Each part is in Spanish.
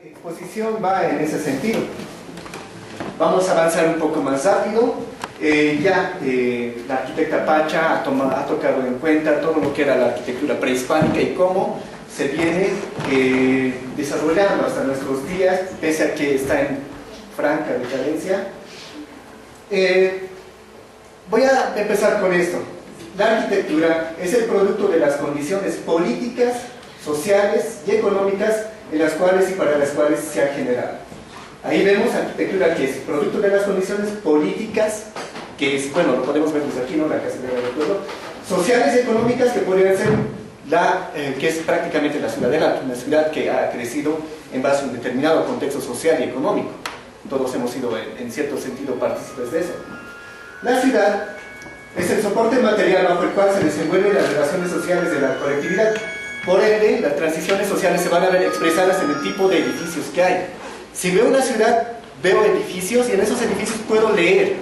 La exposición va en ese sentido. Vamos a avanzar un poco más rápido. La arquitecta Pacha ha tocado en cuenta todo lo que era la arquitectura prehispánica y cómo se viene desarrollando hasta nuestros días, pese a que está en franca decadencia. Voy a empezar con esto. La arquitectura es el producto de las condiciones políticas, sociales y económicas en las cuales y para las cuales se ha generado. Ahí vemos arquitectura que es producto de las condiciones políticas, que es, bueno, lo podemos ver desde aquí, ¿no? La Casa de Recuerdo, sociales y económicas, que podrían ser que es prácticamente la ciudadela, una ciudad que ha crecido en base a un determinado contexto social y económico. Todos hemos sido, en cierto sentido, partícipes de eso. La ciudad es el soporte material bajo el cual se desenvuelven las relaciones sociales de la colectividad. Por ende, las transiciones sociales se van a ver expresadas en el tipo de edificios que hay. Si veo una ciudad, veo edificios y en esos edificios puedo leer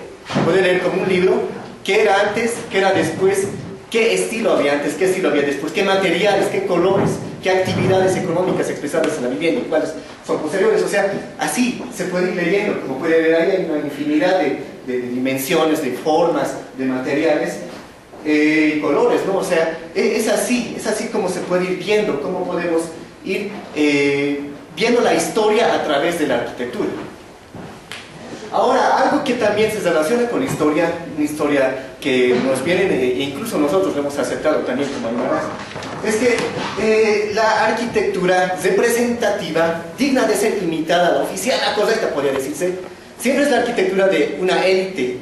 como un libro qué era antes, qué era después, qué estilo había antes, qué estilo había después, qué materiales, qué colores, qué actividades económicas expresadas en la vivienda y cuáles son posteriores. O sea, así se puede ir leyendo. Como puede ver ahí, hay una infinidad de dimensiones, de formas, de materiales y colores, ¿no? O sea, es así como se puede ir viendo, cómo podemos ir viendo la historia a través de la arquitectura. Ahora, algo que también se relaciona con la historia, una historia que nos viene, e incluso nosotros lo hemos aceptado también como hermanas, es que la arquitectura representativa, digna de ser imitada, la oficial, la correcta podría decirse, siempre es la arquitectura de una élite,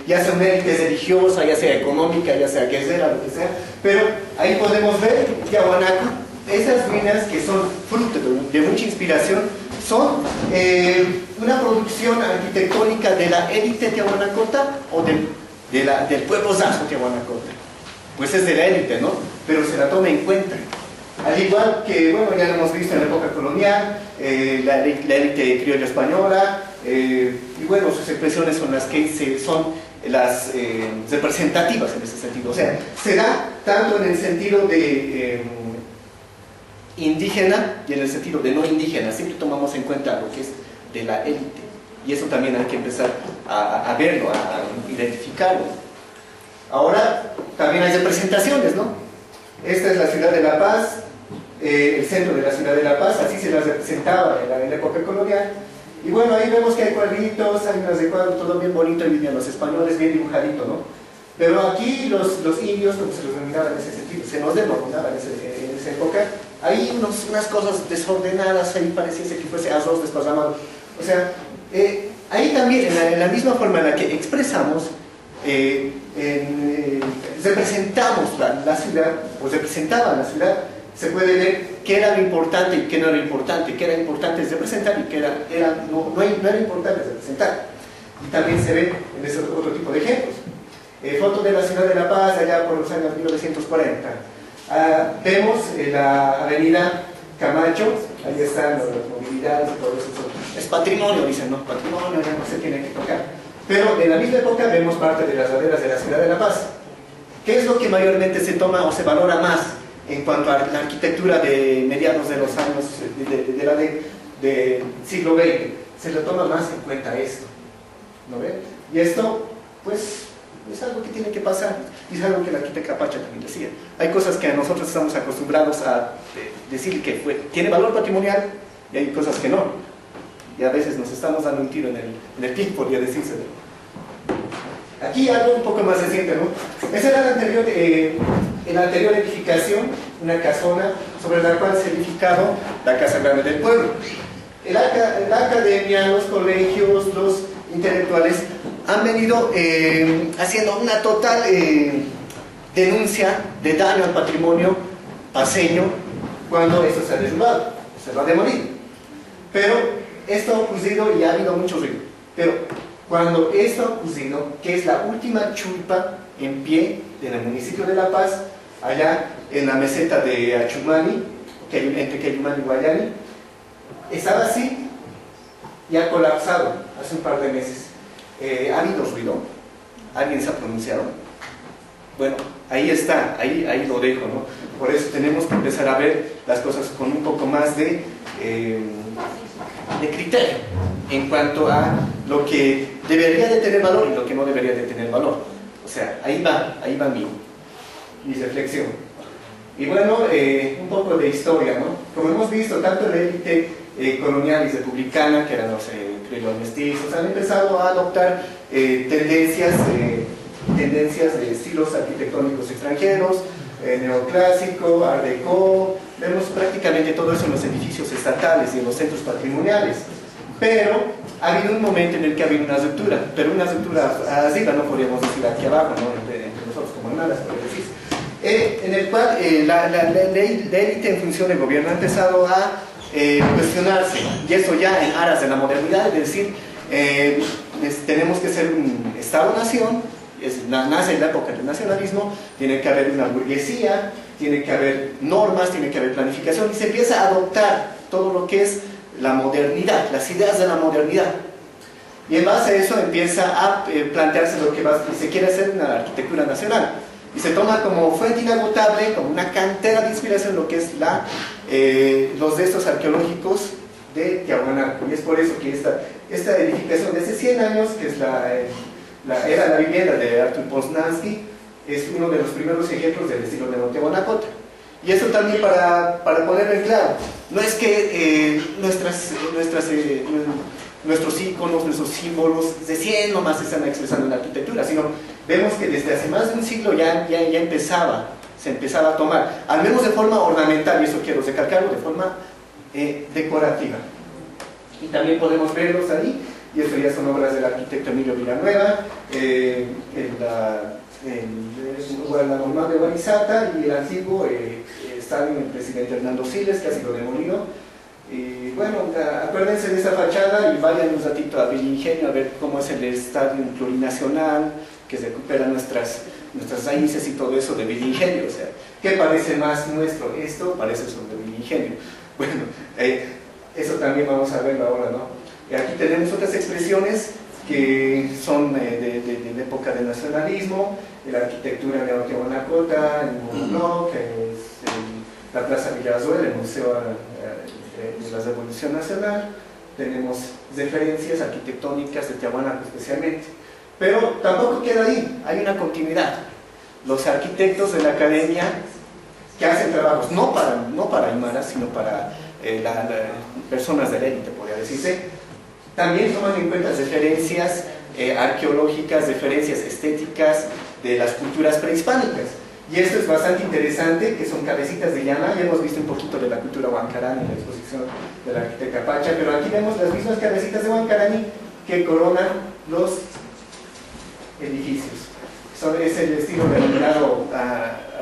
ya sea una élite religiosa, ya sea económica, ya sea guerrera, lo que sea, pero ahí podemos ver Tiahuanaco, esas ruinas que son fruto de mucha inspiración, son una producción arquitectónica de la élite tiahuanacota o del pueblo zazo tiahuanacota. Pues es de la élite, ¿no? Pero se la toma en cuenta. Al igual que, bueno, ya lo hemos visto en la época colonial, la élite criolla española, y bueno, sus expresiones son las que son las representativas en ese sentido. O sea, se da tanto en el sentido de indígena y en el sentido de no indígena. Siempre tomamos en cuenta lo que es de la élite. Y eso también hay que empezar a verlo, a identificarlo. Ahora, también hay representaciones, ¿no? Esta es la ciudad de La Paz, el centro de la ciudad de La Paz, así se la representaba en la época colonial. Y bueno, ahí vemos que hay cuadritos, hay unos recuadros, todo bien bonito, y vivían los españoles, bien dibujadito, ¿no? Pero aquí los indios, como se los denominaba en ese sentido, se nos denominaba en esa época, hay unas cosas desordenadas, ahí pareciese que fuese arroz desparramado. O sea, ahí también, en la misma forma en la que expresamos, representamos la ciudad, o representaban la ciudad, se puede ver qué era lo importante y qué no era importante, qué era importante representar y qué no era importante representar. Y también se ve en ese otro tipo de ejemplos. Foto de la ciudad de La Paz, allá por los años 1940. Vemos la avenida Camacho, ahí están las movilidades y todo eso. Es patrimonio, dicen, no, patrimonio, ya no se tiene que tocar. Pero en la misma época vemos parte de las laderas de la ciudad de La Paz. ¿Qué es lo que mayormente se toma o se valora más en cuanto a la arquitectura de mediados de los años del siglo XX? Se le toma más en cuenta esto, ¿no ve? Y esto, pues, es algo que tiene que pasar, y es algo que la arquitecta Pacha también decía. Hay cosas que nosotros estamos acostumbrados a decir que tiene valor patrimonial, y hay cosas que no. Y a veces nos estamos dando un tiro en el pie, podría decirse. Aquí algo un poco más reciente, ¿no? Esa era la anterior edificación, una casona sobre la cual se ha edificado la Casa Grande del Pueblo. La academia, los colegios, los intelectuales han venido haciendo una total denuncia de daño al patrimonio paceño cuando esto se ha derribado, se lo ha demolido. Pero esto ha ocurrido y ha habido mucho ruido. Pero cuando esto ha ocurrido, que es la última chulpa en pie en el municipio de La Paz, allá en la meseta de Achumani, entre Queyumani y Guayani, estaba así y ha colapsado hace un par de meses. ¿Ha habido ruido? ¿Alguien se ha pronunciado? Bueno, ahí está, ahí lo dejo, ¿no? Por eso tenemos que empezar a ver las cosas con un poco más de criterio en cuanto a lo que debería de tener valor y lo que no debería de tener valor. O sea, ahí va mi reflexión. Y bueno, un poco de historia, ¿no? Como hemos visto, tanto la élite colonial y republicana, que eran los criollos mestizos, han empezado a adoptar tendencias de estilos arquitectónicos extranjeros, neoclásico, art déco. Vemos prácticamente todo eso en los edificios estatales y en los centros patrimoniales. Pero ha habido un momento en el que ha habido una ruptura, pero una ruptura arriba, no podríamos decir aquí abajo, ¿no? entre nosotros como hermanas, por decir, en el cual la élite en función del gobierno ha empezado a cuestionarse, y eso ya en aras de la modernidad, es decir, tenemos que ser un Estado-nación, nace en la época del nacionalismo, tiene que haber una burguesía, tiene que haber normas, tiene que haber planificación, y se empieza a adoptar todo lo que es la modernidad, las ideas de la modernidad. Y en base a eso empieza a plantearse lo que se quiere hacer una arquitectura nacional. Y se toma como fuente inagotable, como una cantera de inspiración, lo que es los restos arqueológicos de Tiahuanaco. Y es por eso que esta edificación de hace 100 años, que es era la vivienda de Artur Poznański, es uno de los primeros ejemplos del estilo de Tiahuanaco. Y eso también para ponerlo en claro, no es que nuestros íconos, nuestros símbolos recién nomás se están expresando en la arquitectura, sino vemos que desde hace más de un siglo ya se empezaba a tomar, al menos de forma ornamental, y eso quiero recalcarlo, de forma decorativa. Y también podemos verlos ahí, y esto ya son obras del arquitecto Emilio Villanueva, la normal de Guarizata, y el antiguo estadio del presidente Hernando Siles, que ha sido demolido. Y bueno, acuérdense de esa fachada y vayan un ratito a Villingenio a ver cómo es el estadio plurinacional, que recupera nuestras raíces y todo eso de Villingenio. O sea, ¿qué parece más nuestro? Esto parece sobre Villingenio. Bueno, eso también vamos a verlo ahora, ¿no? Y aquí tenemos otras expresiones que son de la época del nacionalismo, de la arquitectura de Tiahuanacota, el Monobloc, la Plaza Villasuel, el Museo de la Revolución Nacional. Tenemos referencias arquitectónicas de Tiahuanaco especialmente, pero tampoco queda ahí, hay una continuidad. Los arquitectos de la academia que hacen trabajos no para aymaras, sino para personas de la élite, podría decirse, también toman en cuenta referencias arqueológicas, referencias estéticas de las culturas prehispánicas. Y esto es bastante interesante, que son cabecitas de llama. Ya hemos visto un poquito de la cultura huancarani en la exposición de la arquitecta Pacha, pero aquí vemos las mismas cabecitas de huancarani que coronan los edificios. Es el estilo denominado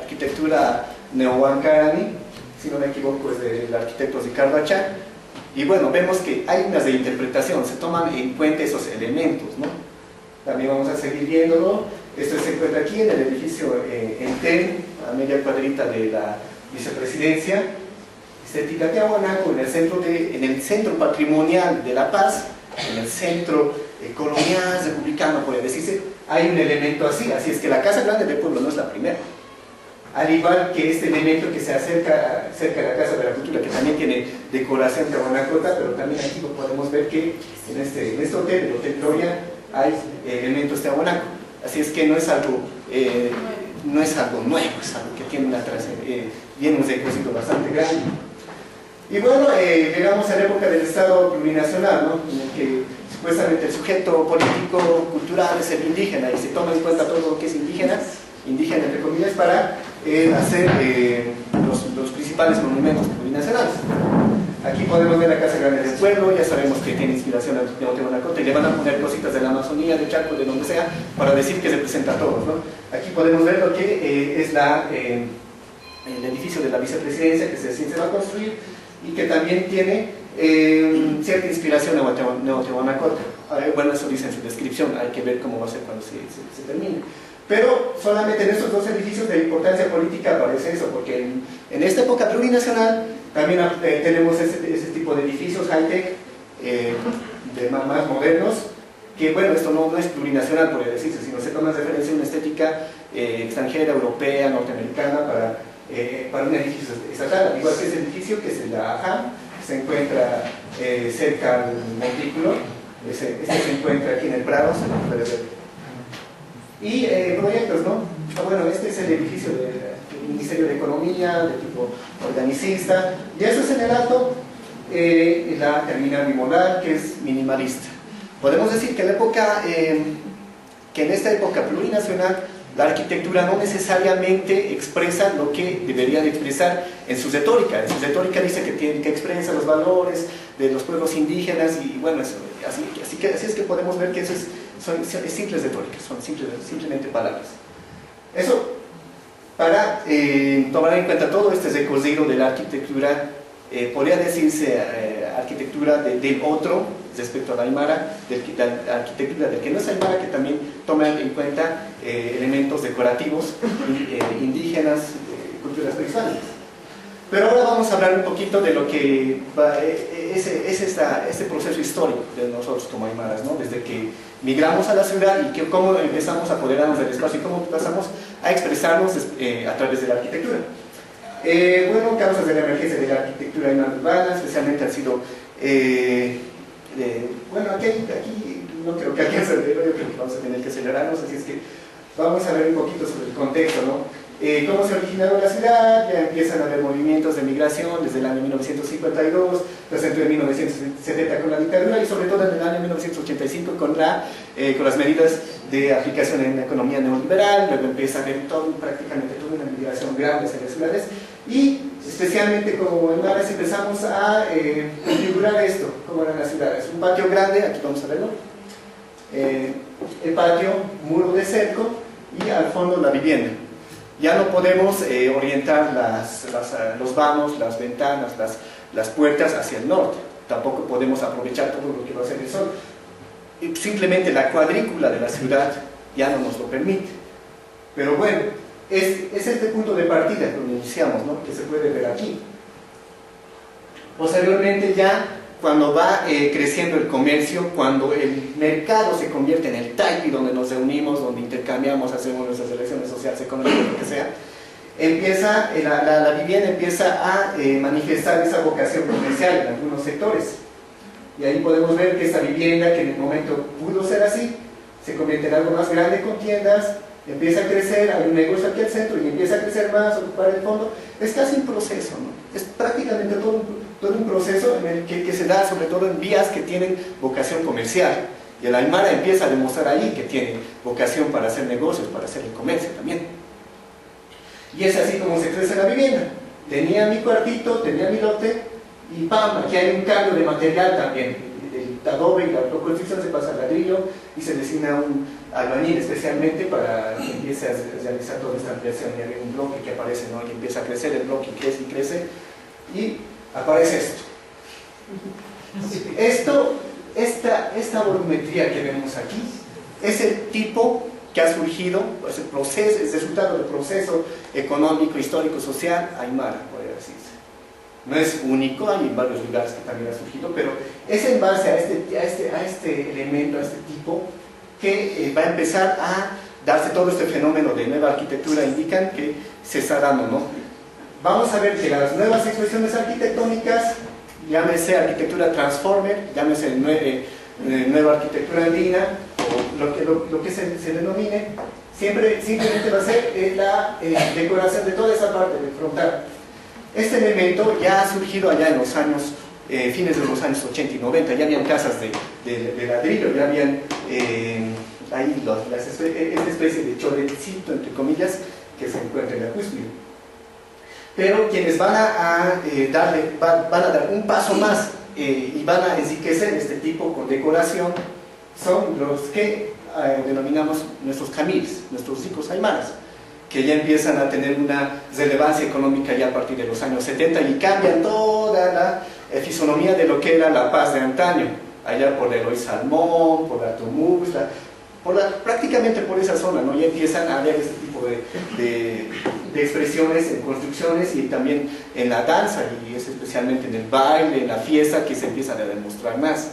arquitectura neo-huancarani, si no me equivoco es del arquitecto Ricardo Achá. Y bueno, vemos que hay una reinterpretación, se toman en cuenta esos elementos, ¿no? También vamos a seguir viéndolo. Esto se encuentra aquí en el edificio Enten, a media cuadrita de la vicepresidencia. Estética Tiahuanaco, en el centro patrimonial de La Paz, en el centro colonial, republicano, podría decirse, hay un elemento así. Así es que la Casa Grande del Pueblo no es la primera. Al igual que este elemento que se acerca cerca de la Casa de la Cultura, que también tiene decoración tiahuanacota, pero también aquí lo podemos ver que en este hotel, el Hotel Gloria, hay elementos tiahuanaco. Así es que no es algo nuevo, es algo que tiene viene un recorrido bastante grande. Y bueno, llegamos a la época del Estado plurinacional, ¿no? En el que supuestamente el sujeto político, cultural es el indígena, y se toma en cuenta todo lo que es indígena entre comillas, para hacer los principales monumentos plurinacionales. Aquí podemos ver la Casa Grande del Pueblo, ya sabemos que tiene inspiración de Tiahuanaco, y le van a poner cositas de la Amazonía, de Chaco, de donde sea, para decir que representa a todos, ¿no? Aquí podemos ver lo que es el edificio de la vicepresidencia que se va a construir y que también tiene cierta inspiración a Tiahuanaco. Bueno, eso dice en su descripción, hay que ver cómo va a ser cuando se termine. Pero solamente en estos dos edificios de importancia política aparece eso, porque en esta época plurinacional también tenemos ese tipo de edificios high-tech, más modernos, que bueno, esto no es plurinacional por decirse, sino se toma referencia a una estética extranjera, europea, norteamericana para un edificio estatal, igual que ese edificio que es el AHAM, que se encuentra cerca al montículo, este se encuentra aquí en el Prado, se lo puede ver. Y proyectos, ¿no? Bueno, este es el edificio del Ministerio de Economía, de tipo organicista, y eso es en el alto, la terminal bimodal, que es minimalista. Podemos decir que en esta época plurinacional, la arquitectura no necesariamente expresa lo que debería de expresar en su retórica. En su retórica dice que expresa los valores de los pueblos indígenas y bueno, así es que podemos ver que eso son simples retóricas, son simplemente palabras. Eso para tomar en cuenta todo este recorrido de la arquitectura, podría decirse arquitectura del otro respecto a la aymara, la arquitectura del que no es aymara, que también toma en cuenta elementos decorativos indígenas, culturas prehispánicas. Pero ahora vamos a hablar un poquito de lo que es este proceso histórico de nosotros como aymaras, ¿no? Desde que migramos a la ciudad y cómo empezamos a apoderarnos del espacio y cómo pasamos a expresarnos a través de la arquitectura. Bueno, causas de la emergencia de la arquitectura aymara urbana, especialmente han sido bueno, aquí no creo que alcance el video, yo creo que vamos a tener que acelerarnos, así es que vamos a ver un poquito sobre el contexto, ¿no? Cómo se originaron la ciudad, ya empiezan a haber movimientos de migración desde el año 1952, presentó en 1970 con la dictadura y sobre todo en el año 1985 con las medidas de aplicación en la economía neoliberal. Luego empieza a haber prácticamente toda una migración grande hacia las ciudades y especialmente como aymaras empezamos a configurar esto, como eran las ciudades. Un patio grande, aquí vamos a verlo, el patio, muro de cerco y al fondo la vivienda. Ya no podemos orientar los vanos, las ventanas, las puertas hacia el norte. Tampoco podemos aprovechar todo lo que va a hacer el sol. Simplemente la cuadrícula de la ciudad ya no nos lo permite. Pero bueno, es este punto de partida donde iniciamos, ¿no? Que se puede ver aquí. Posteriormente ya, cuando va creciendo el comercio, cuando el mercado se convierte en el taipi donde nos reunimos, donde intercambiamos, hacemos nuestras relaciones sociales, económicas, lo que sea, la vivienda empieza a manifestar esa vocación comercial en algunos sectores. Y ahí podemos ver que esta vivienda, que en el momento pudo ser así, se convierte en algo más grande con tiendas, empieza a crecer, hay un negocio aquí al centro y empieza a crecer más, ocupar el fondo. Es casi un proceso, ¿no? Es prácticamente todo un proceso en el que se da sobre todo en vías que tienen vocación comercial. Y el aymara empieza a demostrar ahí que tiene vocación para hacer negocios, para hacer el comercio también. Y es así como se crece la vivienda. Tenía mi cuartito, tenía mi lote, y ¡pam! Aquí hay un cambio de material también. El adobe y la construcción se pasa al ladrillo y se designa un albañil especialmente para que empiece a realizar toda esta ampliación. Y hay un bloque que aparece, ¿no? Y empieza a crecer el bloque, y crece, y aparece esto. Esta volumetría que vemos aquí es el tipo que ha surgido, es el proceso, es resultado del proceso económico, histórico, social aymara, podría decirse. No es único, hay en varios lugares que también ha surgido, pero es en base a este elemento, a este tipo, que va a empezar a darse todo este fenómeno de nueva arquitectura, indican que se está dando, ¿no? Vamos a ver que las nuevas expresiones arquitectónicas, llámese arquitectura transformer, llámese nueva arquitectura andina, o lo que se denomine, simplemente va a ser la decoración de toda esa parte del frontal. Este elemento ya ha surgido allá en los años, fines de los años 80 y 90, ya habían casas de ladrillo, ya habían ahí esta especie de chorecito, entre comillas, que se encuentra en la cúspide. Pero quienes van a dar un paso más y van a enriquecer este tipo con decoración son los que denominamos nuestros camiles, nuestros ricos aymaras, que ya empiezan a tener una relevancia económica ya a partir de los años 70 y cambian toda la fisonomía de lo que era La Paz de antaño, allá por Eloy Salmón, por la Tomús, prácticamente por esa zona, ¿no? Ya empiezan a haber este tipo de expresiones en construcciones y también en la danza, y es especialmente en el baile, en la fiesta, que se empiezan a demostrar más.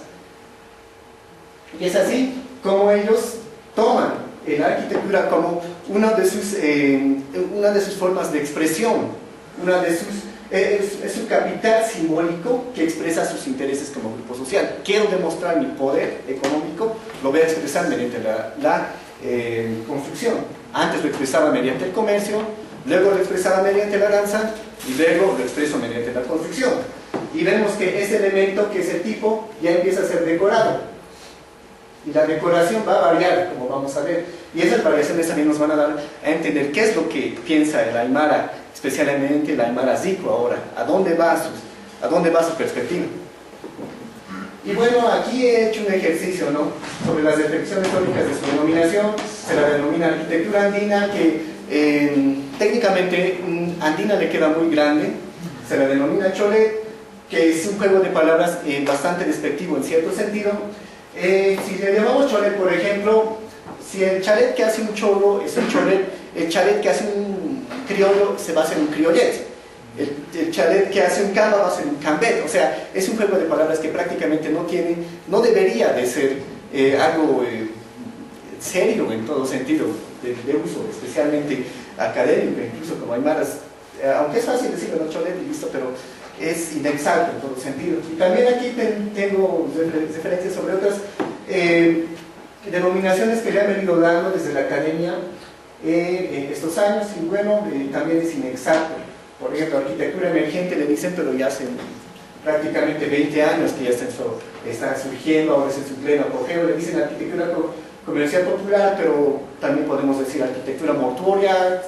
Y es así cómo ellos toman la arquitectura como una de sus formas de expresión, es un capital simbólico que expresa sus intereses como grupo social. Quiero demostrar mi poder económico, lo voy a expresar mediante la construcción. Antes lo expresaba mediante el comercio, luego lo expresaba mediante la danza y luego lo expreso mediante la construcción. Y vemos que ese elemento, que es el tipo, ya empieza a ser decorado. Y la decoración va a variar, como vamos a ver. Y esas variaciones también nos van a dar a entender qué es lo que piensa el Aymara, especialmente el Aymara Zico ahora, a dónde va su perspectiva. Y bueno, aquí he hecho un ejercicio, ¿no?, sobre las descripciones históricas de su denominación. Se la denomina arquitectura andina, que técnicamente andina le queda muy grande. Se la denomina cholet, que es un juego de palabras bastante despectivo en cierto sentido. Si le llamamos cholet, por ejemplo, si el chalet que hace un cholo es un cholet, el chalet que hace un criollo se va a hacer un criollet. El chalet que hace un camba va a ser un cambet. O sea, es un juego de palabras que prácticamente no debería de ser algo serio en todo sentido de uso, especialmente académico, incluso como aymaras, aunque es fácil decirlo, no cholet y listo, pero es inexacto en todo sentido. Y también aquí tengo referencias sobre otras denominaciones que le han venido dando desde la academia estos años, y bueno, también es inexacto. Por ejemplo, arquitectura emergente le dicen, pero ya hace prácticamente 20 años que ya está surgiendo, ahora es en su pleno apogeo. Le dicen arquitectura comercial popular, pero también podemos decir arquitectura mortuoria,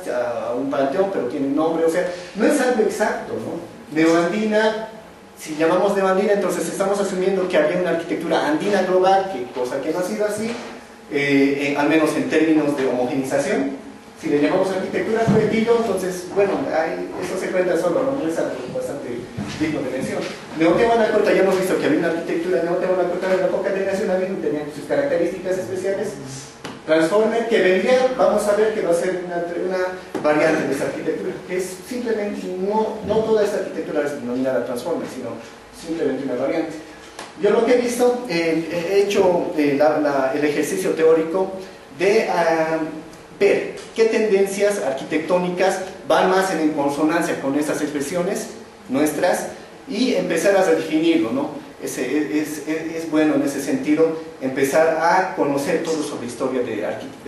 un panteón, pero tiene un nombre. O sea, no es algo exacto, ¿no? Neoandina, si llamamos neoandina, entonces estamos asumiendo que había una arquitectura andina global, cosa que no ha sido así, al menos en términos de homogenización. Si le llamamos arquitectura proyectillo, entonces, bueno, eso se cuenta solo, no es algo bastante digno de mención. Neotehuanacota, ya hemos visto que había una arquitectura neotehuanacota de la época del nacionalismo, tenía sus características especiales. Transformer, que vendría, vamos a ver que va a ser una variante de esa arquitectura, que es simplemente, no toda esta arquitectura es denominada Transformer, sino simplemente una variante. Yo lo que he visto, he hecho el ejercicio teórico de ver qué tendencias arquitectónicas van más en consonancia con estas expresiones nuestras y empezar a redefinirlo, ¿no? Es bueno en ese sentido empezar a conocer todo sobre la historia de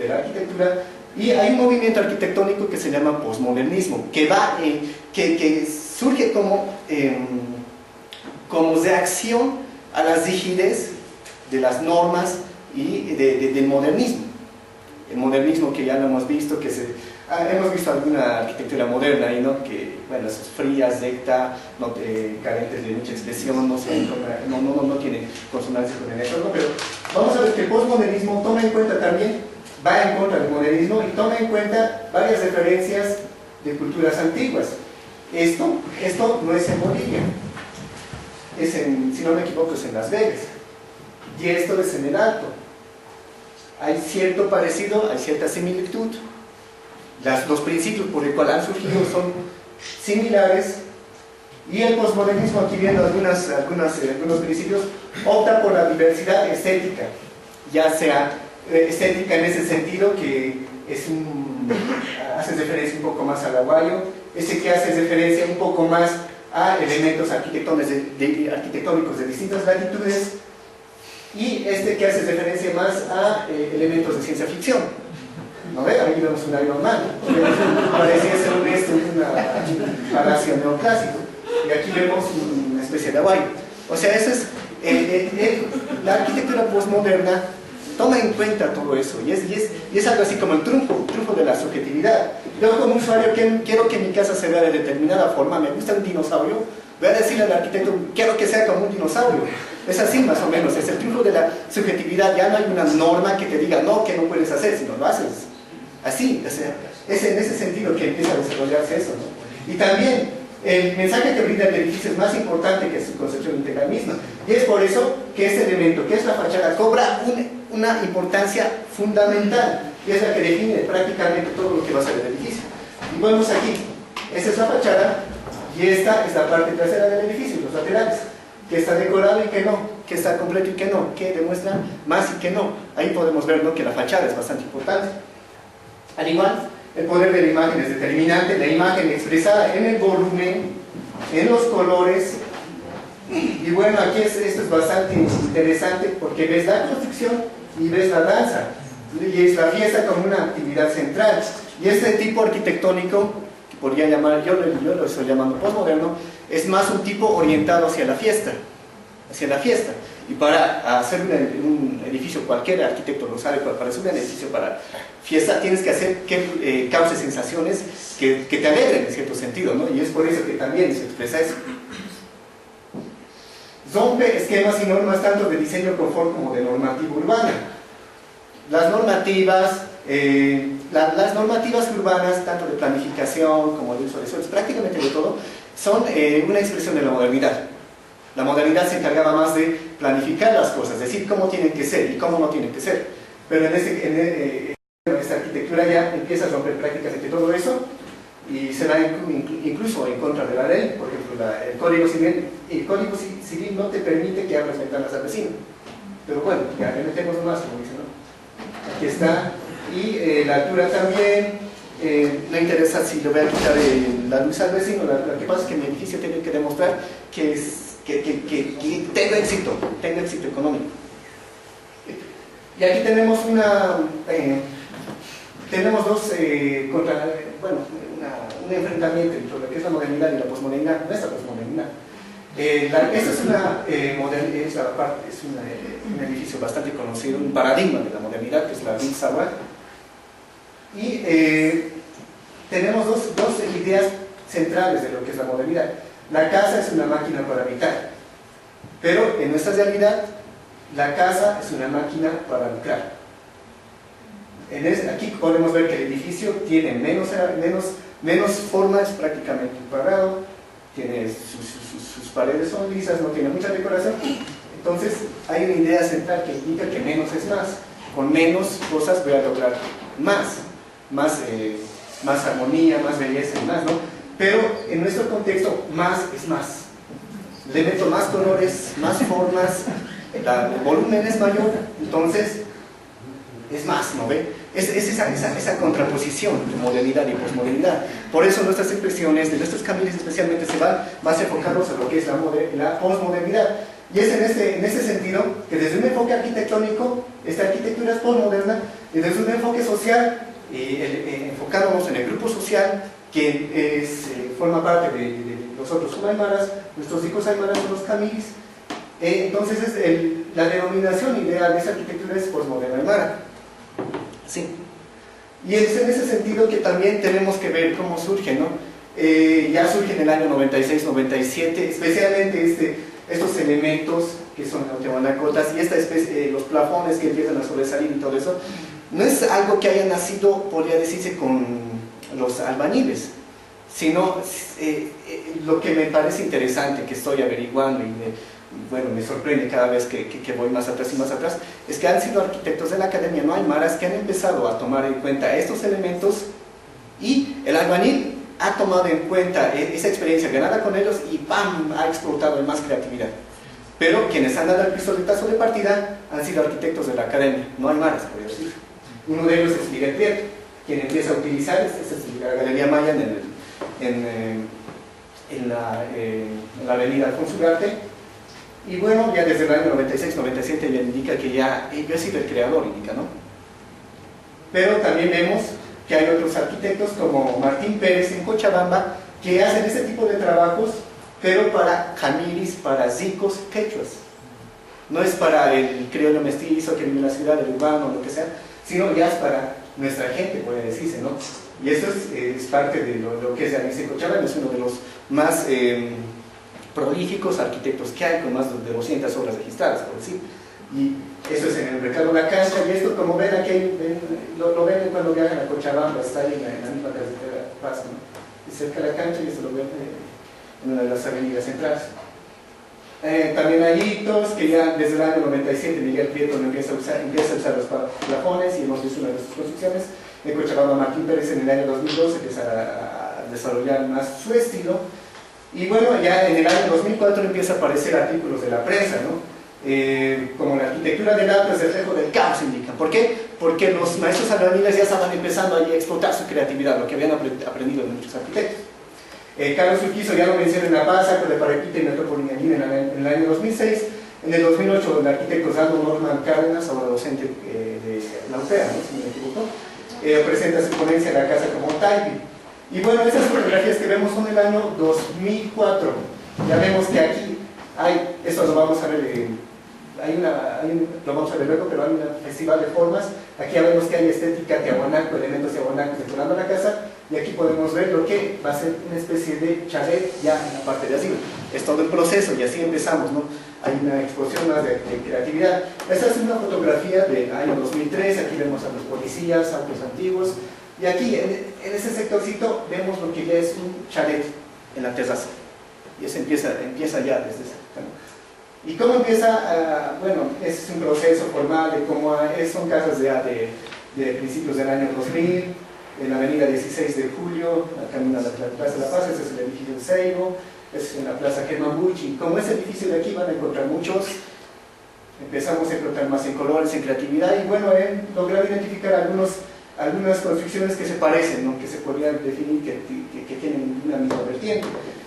la arquitectura. Y hay un movimiento arquitectónico que se llama posmodernismo, que surge como reacción a la rigidez de las normas y del modernismo. El modernismo, que ya lo hemos visto, hemos visto alguna arquitectura moderna ahí, ¿no?, que, bueno, es fría, recta, carentes de mucha expresión, no tiene consonancia con el entorno, pero vamos a ver que el postmodernismo toma en cuenta también, va en contra del modernismo y toma en cuenta varias referencias de culturas antiguas. Esto no es en Bolivia, si no me equivoco, es en Las Vegas, y esto es en el Alto. Hay cierto parecido, hay cierta similitud. Los principios por el cual han surgido son similares, y el posmodernismo, aquí viendo algunos principios, opta por la diversidad estética, ya sea estética en ese sentido que hace referencia un poco más al aguayo, que hace referencia un poco más a elementos arquitectónicos de distintas latitudes, y que hace referencia más a elementos de ciencia ficción. ¿No ve? Aquí vemos un Iron Man, parecía ser un palacio neoclásico, y aquí vemos una especie de aguayo. O sea, eso es la arquitectura postmoderna toma en cuenta todo eso, y es algo así como el triunfo de la subjetividad. Yo, como usuario, quiero que mi casa se vea de determinada forma, me gusta un dinosaurio, voy a decirle al arquitecto, quiero que sea como un dinosaurio. Es así más o menos, es el triunfo de la subjetividad. Ya no hay una norma que te diga no, que no puedes hacer, sino lo haces así. O sea, es en ese sentido que empieza a desarrollarse eso, ¿no? Y también el mensaje que brinda el edificio es más importante que su concepción integral misma, y es por eso que este elemento, que es la fachada, cobra una importancia fundamental, y es la que define prácticamente todo lo que va a ser el edificio. Y vemos aquí, esta es la fachada, y esta es la parte trasera del edificio, los laterales, que está decorado y que no. qué está completo y qué no, qué demuestra más y qué no. Ahí podemos ver, ¿no?, que la fachada es bastante importante. Al igual, el poder de la imagen es determinante, la imagen expresada en el volumen, en los colores. Y bueno, aquí esto es bastante interesante porque ves la construcción y ves la danza, y es la fiesta como una actividad central. Y este tipo arquitectónico, que podría llamar, yo lo estoy llamando postmoderno, es más un tipo orientado hacia la fiesta, y para hacer un edificio, cualquier arquitecto lo sabe, para hacer un edificio para fiesta tienes que hacer que cause sensaciones que te alegren en cierto sentido, ¿no? Y es por eso que también se expresa eso. Rompe esquemas y normas tanto de diseño confort como de normativa urbana. Las normativas urbanas, tanto de planificación como de uso de suelos, prácticamente de todo, son una expresión de la modernidad. La modernidad se encargaba más de planificar las cosas, decir cómo tienen que ser y cómo no tienen que ser. Pero en esta arquitectura ya empieza a romper prácticamente todo eso y se va incluso en contra de la ley. Por ejemplo, el Código Civil no te permite que abras ventanas al vecino. Pero bueno, ya le metemos más, como dicen, ¿no? Aquí está. Y la altura también. No interesa si le voy a quitar la luz al vecino. Lo que pasa es que mi edificio tiene que demostrar que tenga éxito económico. Y aquí tenemos un enfrentamiento entre lo que es la modernidad y la posmodernidad, nuestra posmodernidad. Esta es un edificio bastante conocido, un paradigma de la modernidad, que es la Ville Savoie. Y tenemos dos ideas centrales de lo que es la modernidad. La casa es una máquina para habitar, pero en nuestra realidad la casa es una máquina para lucrar. Aquí podemos ver que el edificio tiene menos formas, prácticamente un cuadrado, tiene sus paredes son lisas, no tiene mucha decoración. Entonces hay una idea central que indica que menos es más. Con menos cosas voy a lograr más armonía, más belleza y más, ¿no? Pero en nuestro contexto, más es más. Le meto más colores, más formas, el volumen es mayor, entonces es más, ¿no ve? Es esa contraposición de modernidad y posmodernidad. Por eso nuestras expresiones de nuestros caminos especialmente se van más enfocados a lo que es la posmodernidad. Y es en ese sentido que desde un enfoque arquitectónico, esta arquitectura es posmoderna, y desde un enfoque social, enfocándonos en el grupo social, que forma parte de los otros subaimaras, nuestros hijos aymaras son los camilis. Entonces la denominación ideal de esa arquitectura es posmoderna aymara. Sí. Y es en ese sentido que también tenemos que ver cómo surge, ¿no? Ya surge en el año 96-97, especialmente estos elementos que son tehuanacotas y los plafones que empiezan a sobresalir y todo eso. No es algo que haya nacido, podría decirse, con los albañiles, sino lo que me parece interesante, que estoy averiguando y me sorprende cada vez que voy más atrás y más atrás, es que han sido arquitectos de la academia no aymaras que han empezado a tomar en cuenta estos elementos, y el albañil ha tomado en cuenta esa experiencia ganada con ellos y ¡pam!, ha explotado en más creatividad. Pero quienes han dado el pistoletazo de partida han sido arquitectos de la academia no aymaras, podría decir. Uno de ellos es Miguel Prieto, quien empieza a utilizar la Galería Maya en la avenida Alfonso Ugarte. Y bueno, ya desde el año 96-97 ya indica que ya he sido el creador, indica, ¿no? Pero también vemos que hay otros arquitectos como Martín Pérez en Cochabamba que hacen ese tipo de trabajos, pero para camilis, para zicos, quechuas. No es para el criollo mestizo que vive en la ciudad, el urbano, lo que sea, sino ya es para nuestra gente, puede decirse, ¿no? Y eso es parte de lo que es Anise Cochabamba, es uno de los más prolíficos arquitectos que hay, con más de 200 obras registradas, por decir. Y eso es en el mercado La Cancha, y esto, como ven aquí, lo ven cuando viajan a Cochabamba, está ahí en la misma carretera Paz, ¿no? Y cerca de La Cancha, y esto lo ven en una de las avenidas centrales. También hay hitos que ya desde el año 97 Miguel Prieto empieza a usar los plafones, y hemos visto una de sus construcciones. En Cochabamba Martín Pérez en el año 2012 empieza a desarrollar más su estilo. Y bueno, ya en el año 2004 empieza a aparecer artículos de la prensa, ¿no? como la arquitectura del alto es el reflejo del caos, indican. ¿Por qué? Porque los maestros albañiles ya estaban empezando ahí a explotar su creatividad, lo que habían aprendido de muchos arquitectos. Carlos Urquizo, ya lo mencioné en La Paz, Acto de Parepita y Metrópoli Andina en el año 2006. En el 2008 el arquitecto Osvaldo Norman Cárdenas, ahora docente de la UPEA, ¿no? Si no me equivoco, presenta su ponencia en la casa como Taipi. Y bueno, esas fotografías que vemos son del año 2004. Ya vemos que aquí hay, esto lo vamos a ver, lo vamos a ver luego, pero hay un festival de formas. Aquí ya vemos que hay estética tiahuanaco, elementos tiahuanacos decorando la casa. Y aquí podemos ver lo que va a ser una especie de chalet ya en la parte de arriba. Es todo el proceso y así empezamos, ¿no? Hay una explosión más de creatividad. Esta es una fotografía del año 2003, aquí vemos a los policías, autos antiguos, y aquí en ese sectorcito vemos lo que ya es un chalet en la terraza. Y eso empieza ya desde ese, ¿no? ¿Y cómo empieza? Bueno, es un proceso formal de cómo son casas de principios del año 2000, en la avenida 16 de Julio, camino a la Plaza de la Paz, ese es el edificio del Seibo, es en la Plaza Germán Bucci. Como ese edificio de aquí van a encontrar muchos, empezamos a encontrar más en colores, en creatividad, y bueno, he logrado identificar algunas construcciones que se parecen, ¿no? Que se podrían definir que tienen una misma vertiente.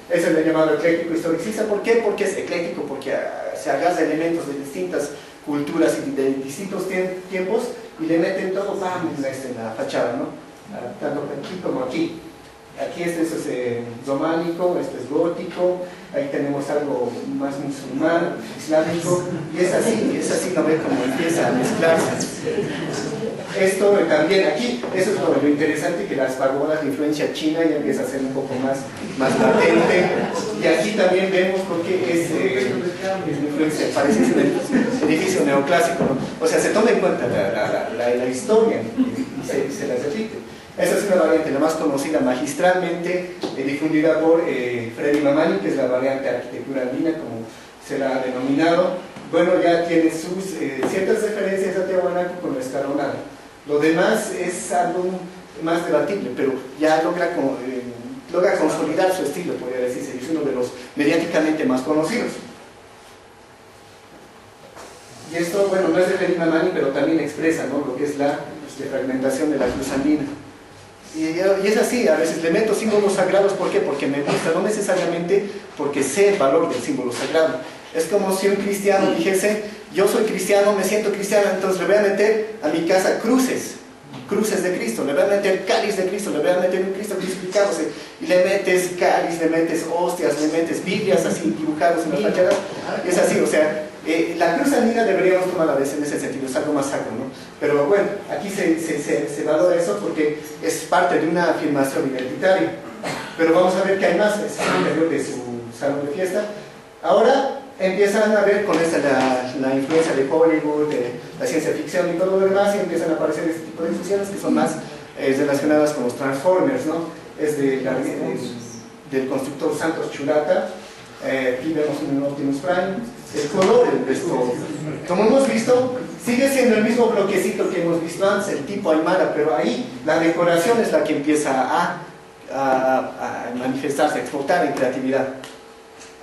Ese es el llamado ecléctico historicista. ¿Por qué? Porque es ecléctico, porque se agarra elementos de distintas culturas y de distintos tiempos y le meten todo en la fachada, ¿no? Tanto aquí como aquí. Aquí este es románico, este es gótico, ahí tenemos algo más musulmán, islámico, y es así, ¿no ve cómo empieza a mezclarse? Esto también aquí, eso es lo interesante, que las pagodas de influencia china ya empieza a ser un poco más latente, y aquí también vemos lo que es influencia, parece un edificio neoclásico, ¿no? O sea, se toma en cuenta la historia y se la repite. Esa es una variante, la más conocida magistralmente, difundida por Freddy Mamani, que es la variante arquitectura andina, como se la ha denominado. Bueno, ya tiene sus ciertas referencias a Tiahuanaco con lo escalonado. Lo demás es algo más debatible, pero ya logra consolidar su estilo, podría decirse, y es uno de los mediáticamente más conocidos. Y esto, bueno, no es de Freddy Mamani, pero también expresa, ¿no?, lo que es la fragmentación de la cruz andina. Y es así, a veces le meto símbolos sagrados. ¿Por qué? Porque me gusta, no necesariamente porque sé el valor del símbolo sagrado. Es como si un cristiano dijese, yo soy cristiano, me siento cristiano, entonces le voy a meter a mi casa cruces de Cristo, le voy a meter cáliz de Cristo, le voy a meter un Cristo crucificado, y le metes cáliz, le metes hostias, le metes Biblias así dibujados en las fachadas. Es así, o sea, la cruz andina deberíamos tomarla en ese sentido, es algo más sacro, ¿no? Pero bueno, aquí se valora eso porque es parte de una afirmación identitaria. Pero vamos a ver que hay más, es el interior de su salón de fiesta. Ahora empiezan a ver con la influencia de Hollywood, de la ciencia ficción y todo lo demás, y empiezan a aparecer este tipo de discusiones que son más relacionadas con los Transformers, ¿no? Es del constructor Santos Churata. Aquí vemos un Optimus Prime. El color, como hemos visto, sigue siendo el mismo bloquecito que hemos visto antes, el tipo Aymara, pero ahí la decoración es la que empieza a manifestarse, a explotar en creatividad.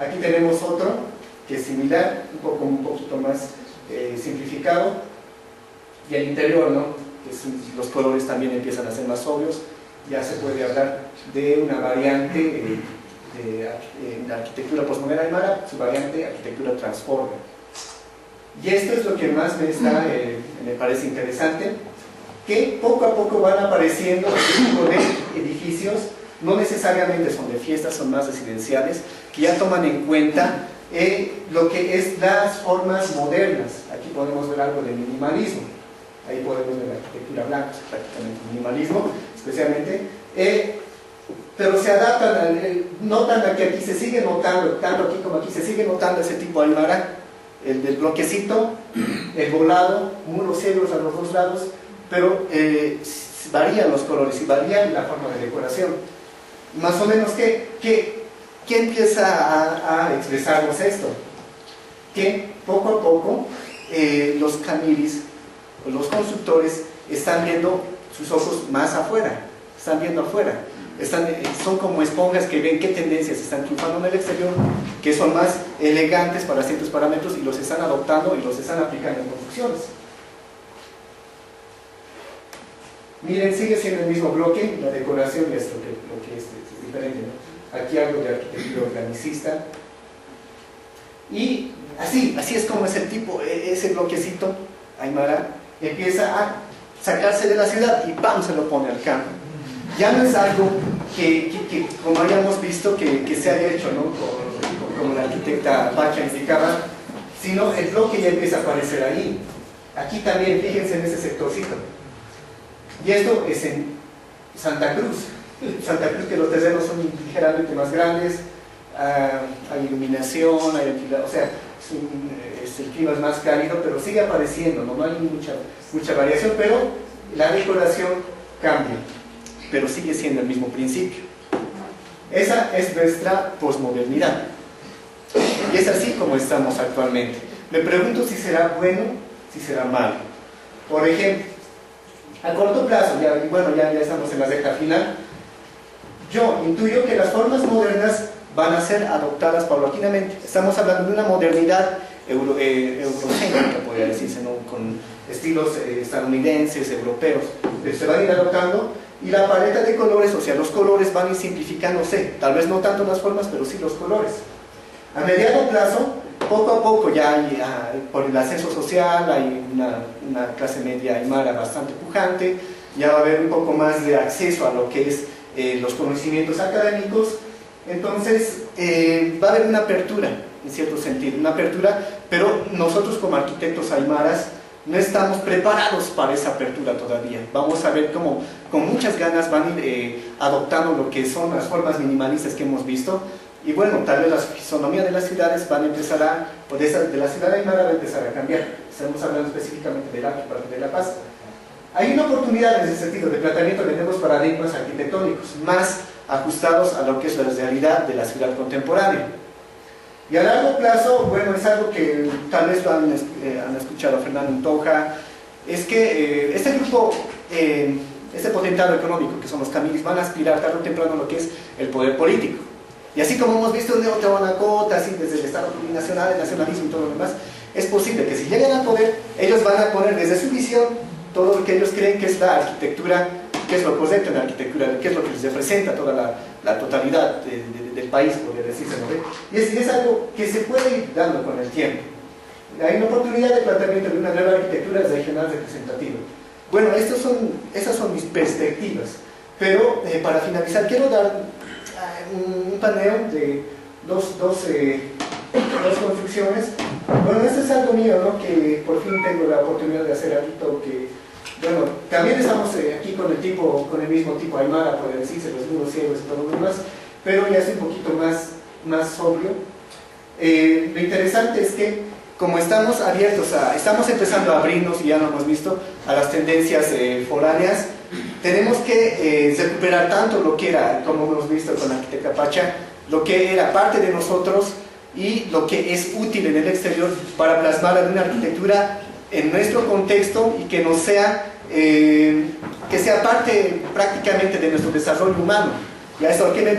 Aquí tenemos otro que es similar, un poquito más simplificado, y el interior, ¿no? Los colores también empiezan a ser más obvios. Ya se puede hablar de una variante de arquitectura postmoderna aymara, su variante arquitectura transformer. Y esto es lo que más me parece interesante, que poco a poco van apareciendo este tipo de edificios, no necesariamente son de fiestas, son más residenciales, que ya toman en cuenta lo que es las formas modernas. Aquí podemos ver algo de minimalismo, ahí podemos ver la arquitectura blanca, prácticamente minimalismo, especialmente, pero se adaptan, notan que aquí se sigue notando, tanto aquí como aquí se sigue notando ese tipo de aymara, el del bloquecito, el volado, muros ciegos a los dos lados, pero varían los colores y varían la forma de decoración. Más o menos, ¿qué empieza a expresarnos esto? Que poco a poco los camiris, los constructores, están viendo sus ojos más afuera, están viendo afuera. Son como esponjas que ven qué tendencias están triunfando en el exterior, que son más elegantes para ciertos parámetros y los están adoptando y los están aplicando en construcciones. Miren, sigue siendo el mismo bloque, la decoración es lo que es diferente, ¿no? Aquí algo de arquitectura organicista. Y así es como es el tipo, ese bloquecito, Aymara, empieza a sacarse de la ciudad y ¡pam! Se lo pone al campo. Ya no es algo que como habíamos visto, que se haya hecho, ¿no? Como la arquitecta Pacha indicaba, sino el bloque ya empieza a aparecer ahí. Aquí también, fíjense en ese sectorcito. Y esto es en Santa Cruz. Santa Cruz, que los terrenos son ligeramente más grandes, hay iluminación, hay ventilación, o sea, el clima es más cálido, pero sigue apareciendo, no hay mucha variación, pero la decoración cambia, pero sigue siendo el mismo principio. Esa es nuestra posmodernidad, y es así como estamos actualmente. Me pregunto si será bueno, si será malo. Por ejemplo, a corto plazo, ya estamos en la recta final, yo intuyo que las formas modernas van a ser adoptadas paulatinamente. Estamos hablando de una modernidad eurocéntrica, podría decirse, ¿no? Con estilos estadounidenses, europeos, se van a ir adoptando, y la paleta de colores, o sea, los colores van a ir simplificándose, tal vez no tanto las formas, pero sí los colores. A mediano plazo, poco a poco, por el ascenso social, hay una clase media aymara bastante pujante, ya va a haber un poco más de acceso a lo que es los conocimientos académicos. Entonces va a haber una apertura, en cierto sentido, una apertura, pero nosotros como arquitectos aymaras no estamos preparados para esa apertura todavía. Vamos a ver cómo con muchas ganas van a ir adoptando lo que son las formas minimalistas que hemos visto, y bueno, tal vez la fisonomía de las ciudades van a empezar de la ciudad aymara va a empezar a cambiar. Estamos hablando específicamente del Acre, parte de La Paz. Hay una oportunidad en ese sentido de planteamiento de nuevos paradigmas arquitectónicos, más ajustados a lo que es la realidad de la ciudad contemporánea. Y a largo plazo, bueno, es algo que tal vez han escuchado a Fernando Untoja, es que este grupo, este potentado económico que son los camilis, van a aspirar tarde o temprano a lo que es el poder político. Y así como hemos visto en Neotehuanacota, así desde el Estado plurinacional, el nacionalismo y todo lo demás, es posible que si llegan al poder, ellos van a poner desde su visión todo lo que ellos creen que es la arquitectura, qué es lo correcto en la arquitectura, qué es lo que les representa toda la totalidad del país, podría decirse, ¿no? Y es algo que se puede ir dando con el tiempo. Hay una oportunidad de planteamiento de una nueva arquitectura regional representativa. Bueno, esas son mis perspectivas, pero para finalizar quiero dar un paneo de dos construcciones. Bueno, esto es algo mío, ¿no? Que por fin tengo la oportunidad de hacer algo que, bueno, también estamos aquí con el mismo tipo aymara, puede decirse, los muros ciegos y todo lo demás, pero ya es un poquito más sobrio. Lo interesante es que como estamos abiertos estamos empezando a abrirnos, y ya lo hemos visto, a las tendencias foráneas, tenemos que recuperar tanto lo que era, como hemos visto con la arquitecta Pacha, lo que era parte de nosotros y lo que es útil en el exterior para plasmar en una arquitectura en nuestro contexto y que no sea, que sea parte prácticamente de nuestro desarrollo humano. ¿Y a esto a qué me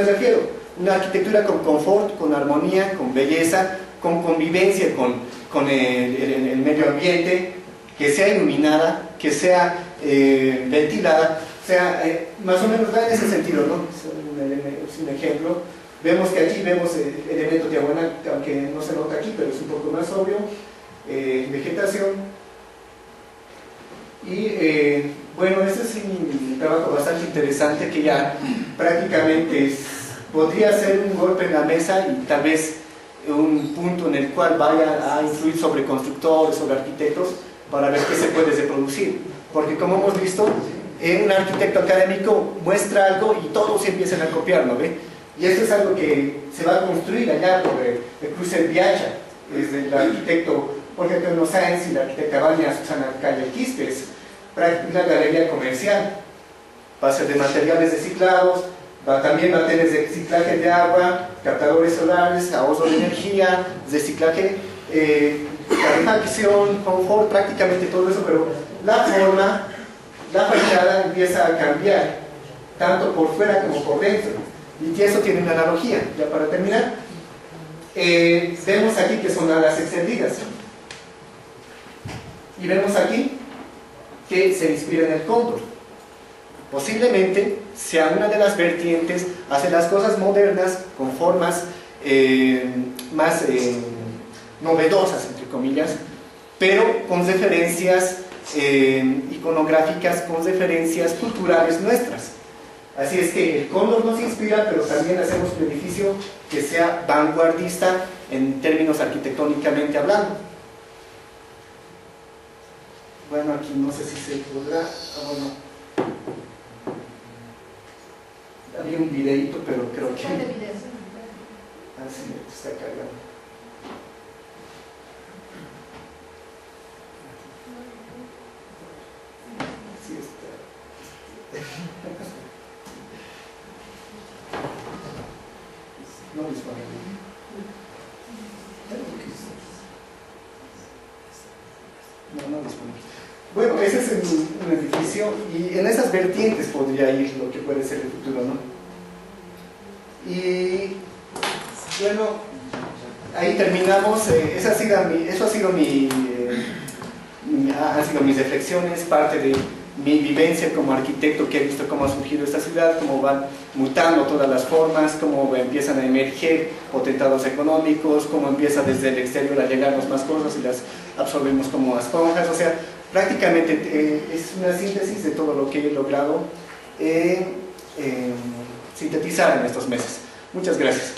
refiero? Una arquitectura con confort, con armonía, con belleza, con convivencia con el medio ambiente, que sea iluminada, que sea ventilada, o sea, más o menos va en ese sentido, ¿no? Es un ejemplo. Vemos que aquí vemos elementos de aguana, aunque no se nota aquí, pero es un poco más obvio, vegetación. Y bueno, este es un trabajo bastante interesante que ya prácticamente podría ser un golpe en la mesa y tal vez un punto en el cual vaya a influir sobre constructores, sobre arquitectos, para ver qué se puede reproducir. Porque como hemos visto, un arquitecto académico muestra algo y todos empiezan a copiarlo, ¿ve? Y esto es algo que se va a construir allá por el cruce del Viacha, desde el arquitecto Jorge Antonio Sáenz y la arquitecta Vania Susana Calle Quispe, es una galería comercial. Va a ser de materiales reciclados, también va a tener reciclaje de agua, captadores solares, ahorro de energía, reciclaje, calefacción, confort, prácticamente todo eso, pero la forma, la fachada empieza a cambiar. tanto por fuera como por dentro. Y Tiesto tiene una analogía, ya para terminar. Vemos aquí que son alas extendidas. Y vemos aquí que se inspira en el cóndor. Posiblemente sea una de las vertientes hacia las cosas modernas con formas más novedosas, entre comillas, pero con referencias iconográficas, con referencias culturales nuestras. Así es que el cóndor nos inspira, pero también hacemos un edificio que sea vanguardista en términos arquitectónicamente hablando. Bueno, aquí no sé si se podrá... bueno. Había un videito, pero creo que... Ah, sí, está cargando. Sí está. No disponible. No disponible. Bueno, ese es un edificio y en esas vertientes podría ir lo que puede ser el futuro, ¿no? Y bueno, ahí terminamos. Eso ha sido han sido mis reflexiones, parte de mi vivencia como arquitecto, que he visto cómo ha surgido esta ciudad, cómo van mutando todas las formas, cómo empiezan a emerger potentados económicos, cómo empieza desde el exterior a llegarnos más cosas y las absorbemos como esponjas. O sea, prácticamente es una síntesis de todo lo que he logrado sintetizar en estos meses. Muchas gracias.